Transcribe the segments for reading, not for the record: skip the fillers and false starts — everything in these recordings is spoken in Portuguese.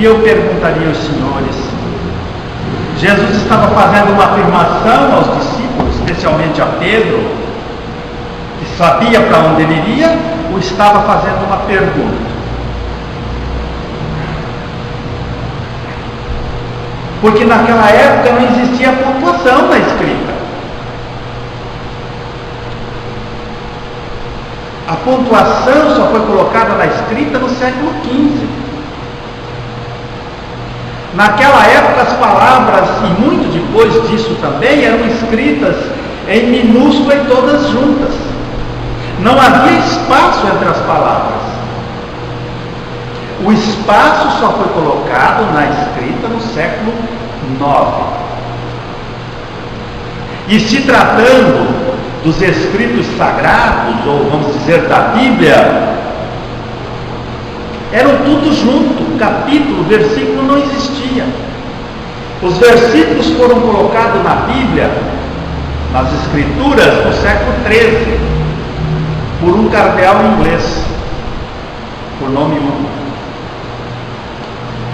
E eu perguntaria aos senhores, Jesus estava fazendo uma afirmação aos discípulos, especialmente a Pedro, que sabia para onde ele iria, ou estava fazendo uma pergunta? Porque naquela época não existia pontuação na escrita. A pontuação só foi colocada na escrita no século XV. Naquela época as palavras, e muito depois disso também, eram escritas em minúscula e todas juntas. Não havia espaço entre as palavras. O espaço só foi colocado na escrita no século IX. E se tratando dos escritos sagrados, ou vamos dizer da Bíblia, eram tudo junto, capítulo, versículo não existia. Os versículos foram colocados na Bíblia, nas Escrituras, no século XIII, por um cardeal inglês, por nome único.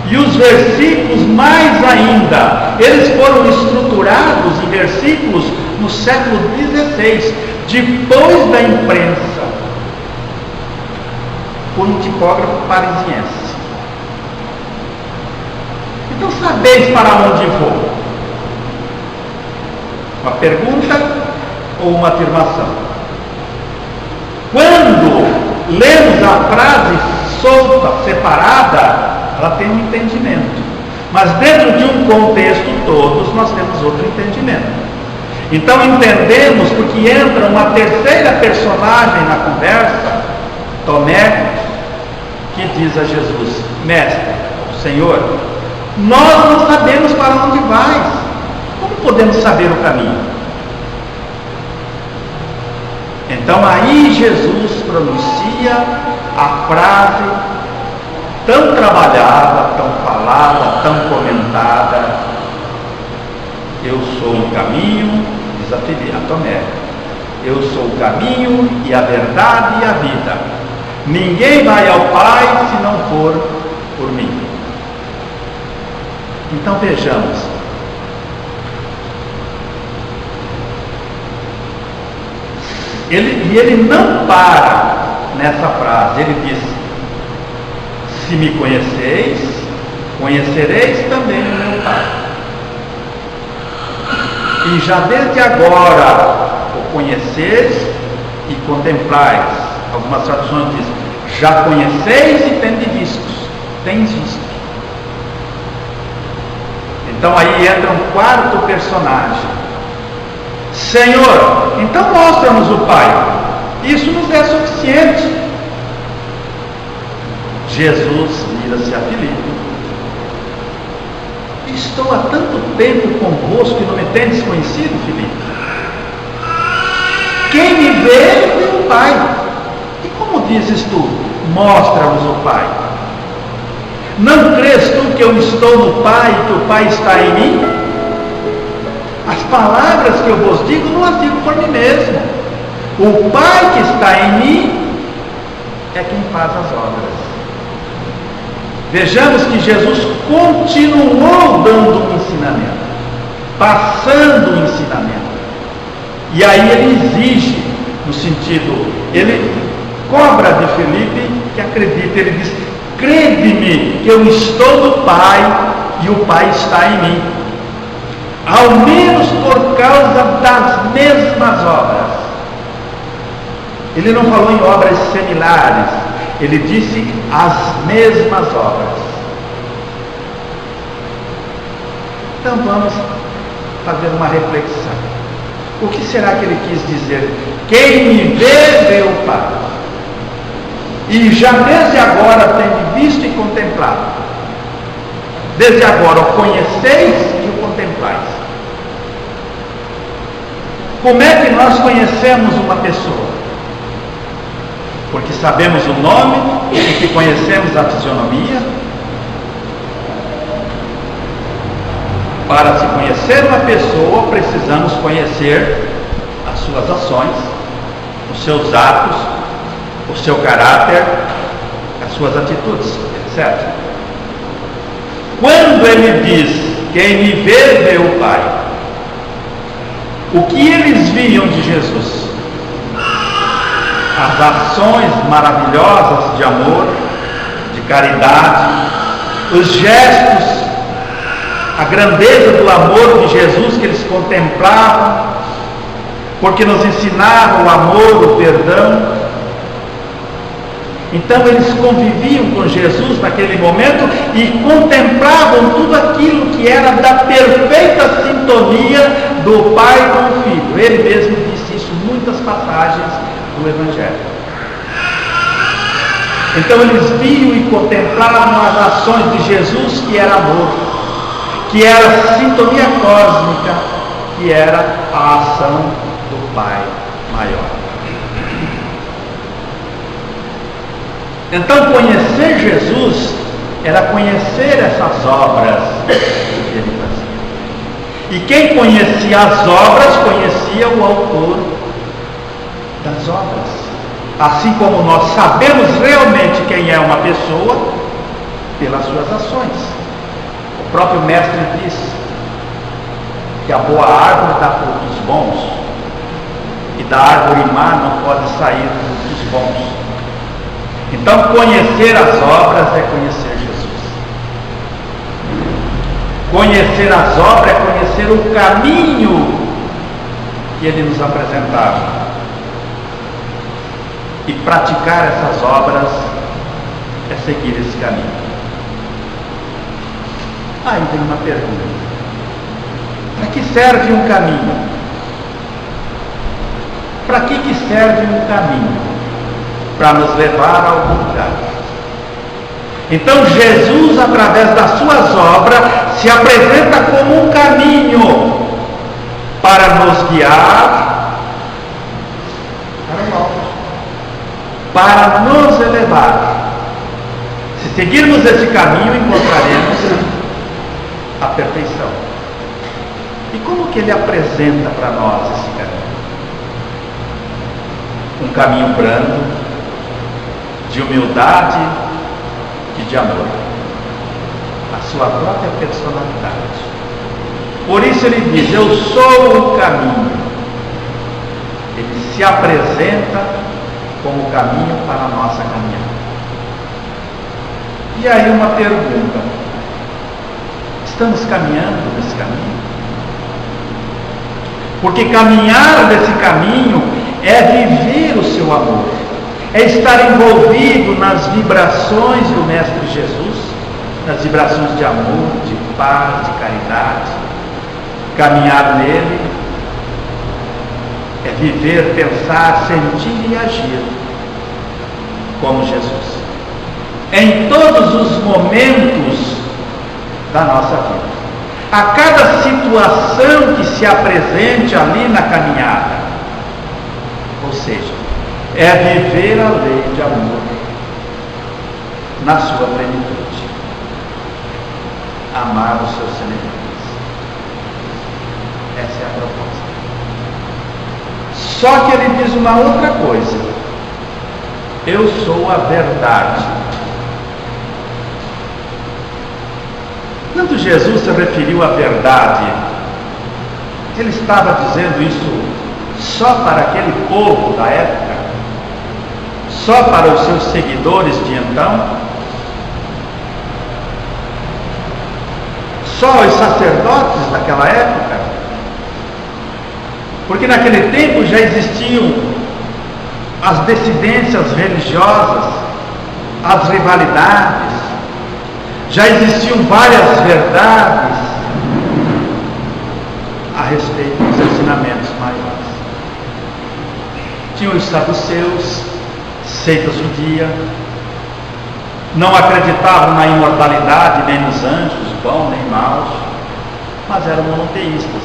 E os versículos mais ainda, eles foram estruturados em versículos no século XVI, depois da imprensa, por um tipógrafo parisiense. Então sabeis para onde vou? Uma pergunta ou uma afirmação? Quando lemos a frase solta, separada, ela tem um entendimento. Mas dentro de um contexto todos, nós temos outro entendimento. Então entendemos porque entra uma terceira personagem na conversa, Tomé, que diz a Jesus: Mestre, Senhor, nós não sabemos para onde vais. Como podemos saber o caminho? Então aí Jesus pronuncia a frase tão trabalhada, tão falada, tão comentada: eu sou o caminho, diz a Tomé, eu sou o caminho e a verdade e a vida. Ninguém vai ao Pai se não for por mim. Então vejamos. Ele não para nessa frase, ele diz: se me conheceis, conhecereis também o meu Pai. E já desde agora o conheceis e contemplais. Algumas traduções dizem: já conheceis e tens visto. Então aí entra um quarto personagem: Senhor, então mostra-nos o Pai, isso nos é suficiente. Jesus vira-se a Filipe: estou há tanto tempo convosco e não me tendes conhecido, Filipe? Quem me vê, vê o Pai. E como dizes tu, mostra-nos o Pai? Não crês tu que eu estou no Pai e que o Pai está em mim? As palavras que eu vos digo, não as digo por mim mesmo. O Pai que está em mim é quem faz as obras. Vejamos que Jesus continuou dando um ensinamento, passando o ensinamento. E aí ele exige, no sentido, ele cobra de Filipe que acredite. Ele diz: crede-me que eu estou no Pai e o Pai está em mim, ao menos por causa das mesmas obras. Ele não falou em obras similares, ele disse as mesmas obras. Então vamos fazer uma reflexão. O que será que ele quis dizer? Quem me vê, vê o Pai. E já desde agora tem visto e contemplado. Desde agora o conheceis e o contemplais. Como é que nós conhecemos uma pessoa? Porque sabemos o nome, porque conhecemos a fisionomia. Para se conhecer uma pessoa, precisamos conhecer as suas ações, os seus atos, o seu caráter, as suas atitudes, etc. Quando ele diz: quem me vê, vê o Pai, o que eles viam de Jesus? As ações maravilhosas de amor, de caridade, os gestos, a grandeza do amor de Jesus que eles contemplavam, porque nos ensinaram o amor, o perdão. Então eles conviviam com Jesus naquele momento e contemplavam tudo aquilo que era da perfeita sintonia do Pai com o Filho. Ele mesmo disse isso em muitas passagens do Evangelho. Então eles viam e contemplavam as ações de Jesus, que era amor, que era a sintonia cósmica, que era a ação do Pai maior. Então conhecer Jesus era conhecer essas obras que ele fazia. E quem conhecia as obras, conhecia o autor das obras. Assim como nós sabemos realmente quem é uma pessoa pelas suas ações. O próprio mestre diz que a boa árvore dá frutos bons, e da árvore má não pode sair frutos bons. Então conhecer as obras é conhecer Jesus. Conhecer as obras é conhecer o caminho que ele nos apresentava. E praticar essas obras é seguir esse caminho. Aí tem uma pergunta: para que serve um caminho? Para que serve um caminho? Para nos levar a algum lugar. Então Jesus, através das suas obras, se apresenta como um caminho para nos guiar para o alto, para nos elevar. Se seguirmos esse caminho, encontraremos a perfeição. E como que ele apresenta para nós esse caminho? Um caminho brando, de humildade e de amor, a sua própria personalidade. Por isso ele diz: eu sou o caminho. Ele se apresenta como o caminho para a nossa caminhada. E aí uma pergunta: estamos caminhando nesse caminho? Porque caminhar nesse caminho é viver o seu amor, é estar envolvido nas vibrações do Mestre Jesus, nas vibrações de amor, de paz, de caridade. Caminhar nele é viver, pensar, sentir e agir como Jesus, em todos os momentos da nossa vida. A cada situação que se apresente ali na caminhada, ou seja, é viver a lei de amor na sua plenitude, amar os seus semelhantes. Essa é a proposta. Só que ele diz uma outra coisa: eu sou a verdade. Quando Jesus se referiu à verdade, ele estava dizendo isso só para aquele povo da época? Só para os seus seguidores de então? Só os sacerdotes daquela época? Porque naquele tempo já existiam as dissidências religiosas, as rivalidades, já existiam várias verdades a respeito dos ensinamentos maiores. Tinham os saduceus, seita judia, não acreditavam na imortalidade, nem nos anjos, bons nem maus, mas eram monoteístas,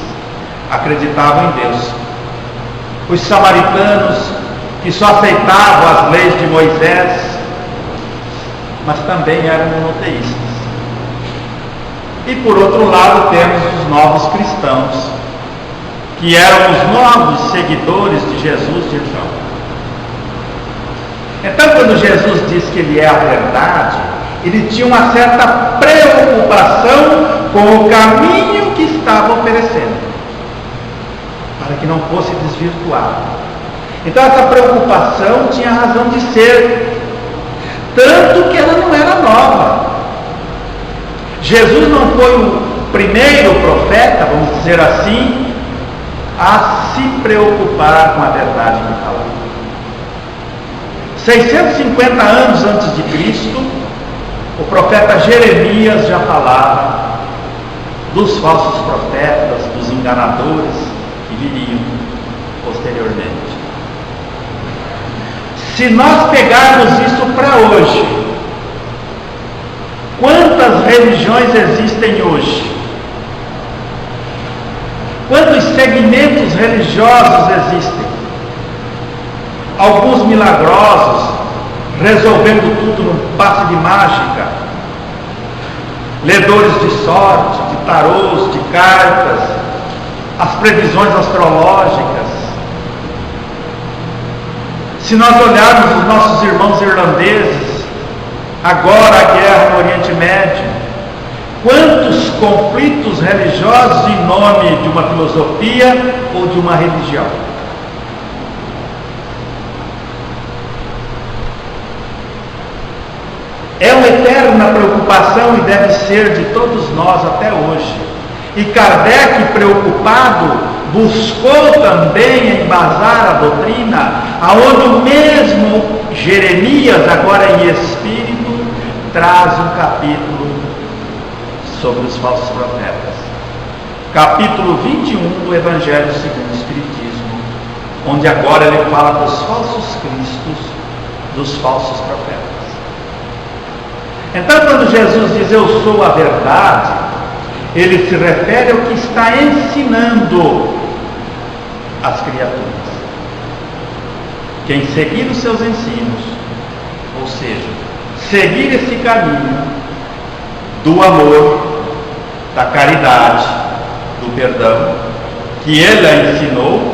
acreditavam em Deus. Os samaritanos, que só aceitavam as leis de Moisés, mas também eram monoteístas. E por outro lado temos os novos cristãos, que eram os novos seguidores de Jesus de então. Então, quando Jesus diz que ele é a verdade, Ele tinha uma certa preocupação com o caminho que estava oferecendo, para que não fosse desvirtuado. Então essa preocupação tinha razão de ser, tanto que ela não era nova. Jesus não foi o primeiro profeta, vamos dizer assim, a se preocupar com a verdade que falava. 650 anos antes de Cristo, o profeta Jeremias já falava dos falsos profetas, dos enganadores que viriam posteriormente. Se nós pegarmos isso para hoje, quantas religiões existem hoje? Quantos segmentos religiosos existem? Alguns milagrosos, resolvendo tudo num passe de mágica, ledores de sorte, de tarôs, de cartas, as previsões astrológicas. Se nós olharmos os nossos irmãos irlandeses, agora a guerra no Oriente Médio, quantos conflitos religiosos em nome de uma filosofia ou de uma religião? É uma eterna preocupação e deve ser de todos nós até hoje. E Kardec, preocupado, buscou também embasar a doutrina, aonde o mesmo Jeremias, agora em espírito, traz um capítulo sobre os falsos profetas. Capítulo 21 do Evangelho segundo o Espiritismo, onde agora ele fala dos falsos cristos, dos falsos profetas. Então, quando Jesus diz eu sou a verdade, ele se refere ao que está ensinando as criaturas. Quem seguir os seus ensinos, ou seja, seguir esse caminho do amor, da caridade, do perdão, que ele a ensinou,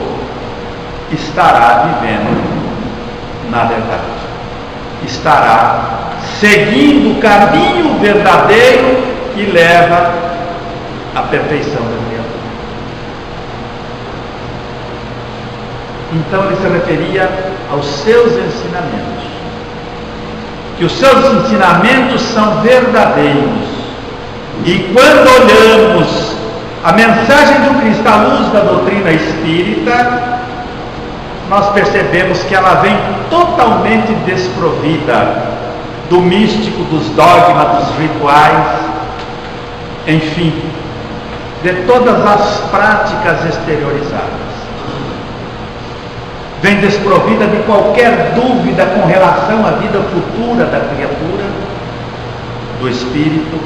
estará vivendo na verdade. Estará seguindo o caminho verdadeiro que leva à perfeição da criatura. Então ele se referia aos seus ensinamentos, que os seus ensinamentos são verdadeiros. E quando olhamos a mensagem do Cristo à luz da doutrina espírita, nós percebemos que ela vem totalmente desprovida do místico, dos dogmas, dos rituais, enfim, de todas as práticas exteriorizadas. Vem desprovida de qualquer dúvida com relação à vida futura da criatura, do espírito,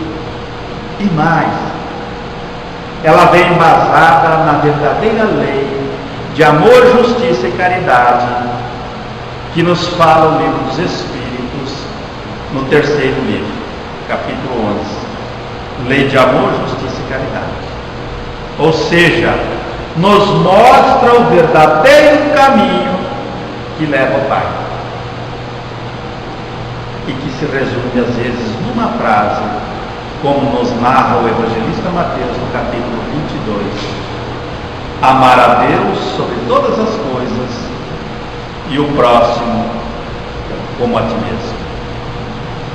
e mais, ela vem embasada na verdadeira lei de amor, justiça e caridade, que nos fala o livro dos Espíritos, no terceiro livro, capítulo 11, lei de amor, justiça e caridade. Ou seja, nos mostra o verdadeiro caminho que leva ao Pai, e que se resume às vezes numa frase, como nos narra o evangelista Mateus no capítulo 22: amar a Deus sobre todas as coisas e o próximo como a ti mesmo.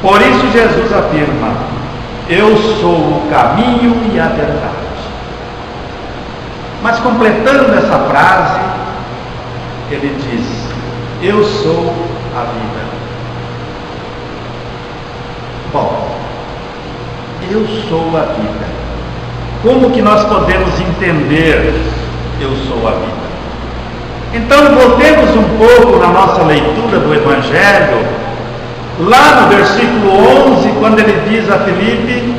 Por isso Jesus afirma: eu sou o caminho e a verdade. Mas completando essa frase, ele diz: eu sou a vida. Bom, eu sou a vida. Como que nós podemos entender eu sou a vida? Então voltemos um pouco na nossa leitura do Evangelho, lá no versículo 11, quando ele diz a Filipe: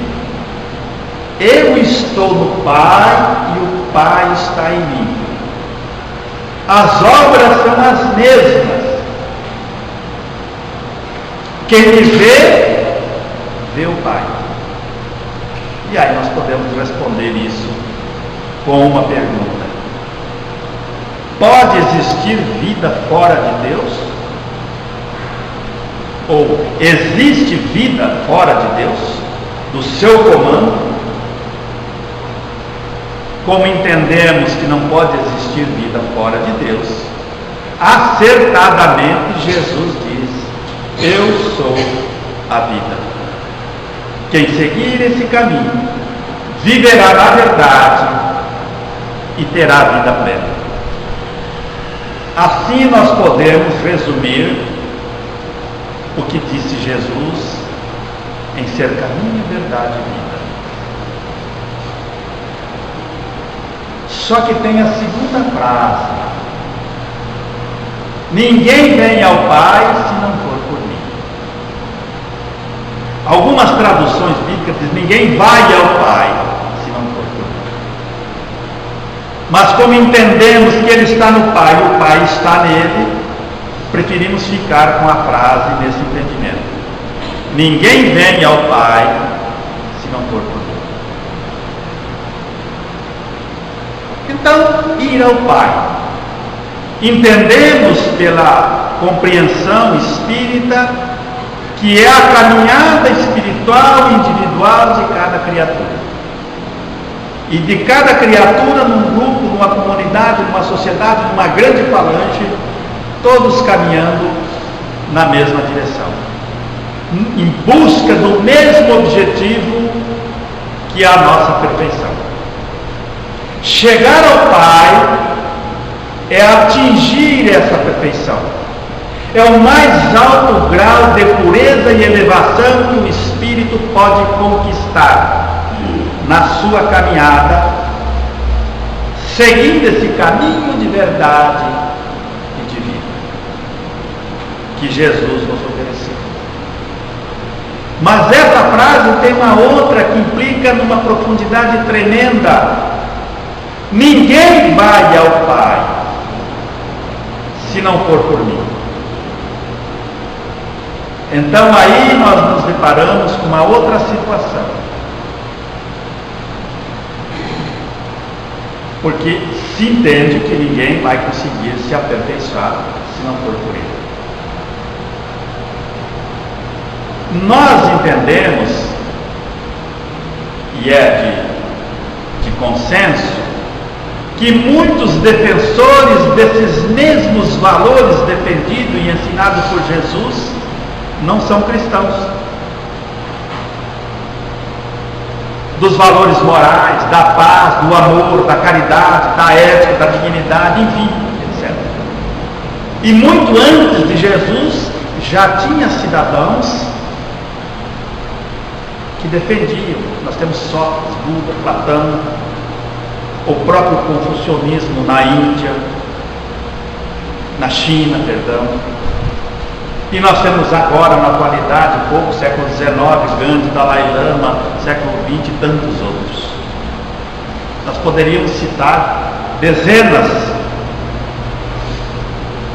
eu estou no Pai e o Pai está em mim. As obras são as mesmas. Quem me vê, vê o Pai. E aí nós podemos responder isso com uma pergunta: pode existir vida fora de Deus? ou existe vida fora de Deus, do seu comando, como entendemos que não pode existir vida fora de Deus, acertadamente Jesus diz: eu sou a vida. Quem seguir esse caminho viverá na verdade e terá vida plena. Assim nós podemos resumir o que disse Jesus em ser caminho, verdade e vida. Só que tem a segunda frase: ninguém vem ao Pai se não for por mim. Algumas traduções bíblicas dizem: ninguém vai ao Pai se não for por mim. Mas como entendemos que Ele está no Pai e o Pai está nele, preferimos ficar com a frase nesse entendimento: ninguém vem ao Pai se não for por mim. Então, ir ao Pai. Entendemos pela compreensão espírita que é a caminhada espiritual individual de cada criatura. E de cada criatura num grupo, numa comunidade, numa sociedade, numa grande falange, todos caminhando na mesma direção, em busca do mesmo objetivo, que é a nossa perfeição. Chegar ao Pai é atingir essa perfeição. É o mais alto grau de pureza e elevação que o espírito pode conquistar na sua caminhada, seguindo esse caminho de verdade e de vida que Jesus nos ofereceu. Mas essa frase tem uma outra que implica numa profundidade tremenda. Ninguém vai ao Pai se não for por mim. Então aí nós nos deparamos com uma outra situação. Porque se entende que ninguém vai conseguir se aperfeiçoar se não for por Ele. Nós entendemos, e é de consenso, que muitos defensores desses mesmos valores defendidos e ensinados por Jesus não são cristãos. Dos valores morais, da paz, do amor, da caridade, da ética, da dignidade, enfim, etc. E muito antes de Jesus já tinha cidadãos que defendiam. Nós temos Sócrates, Buda, Platão, o próprio confucionismo na Índia, na China, perdão. E nós temos agora, na atualidade, século XIX, Gandhi, Dalai Lama, século XX e tantos outros. Nós poderíamos citar dezenas.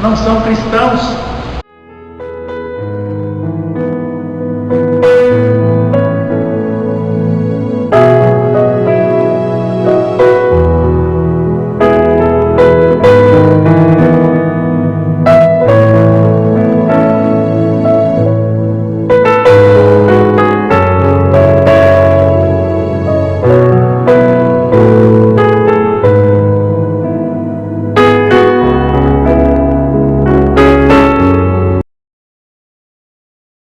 Não são cristãos.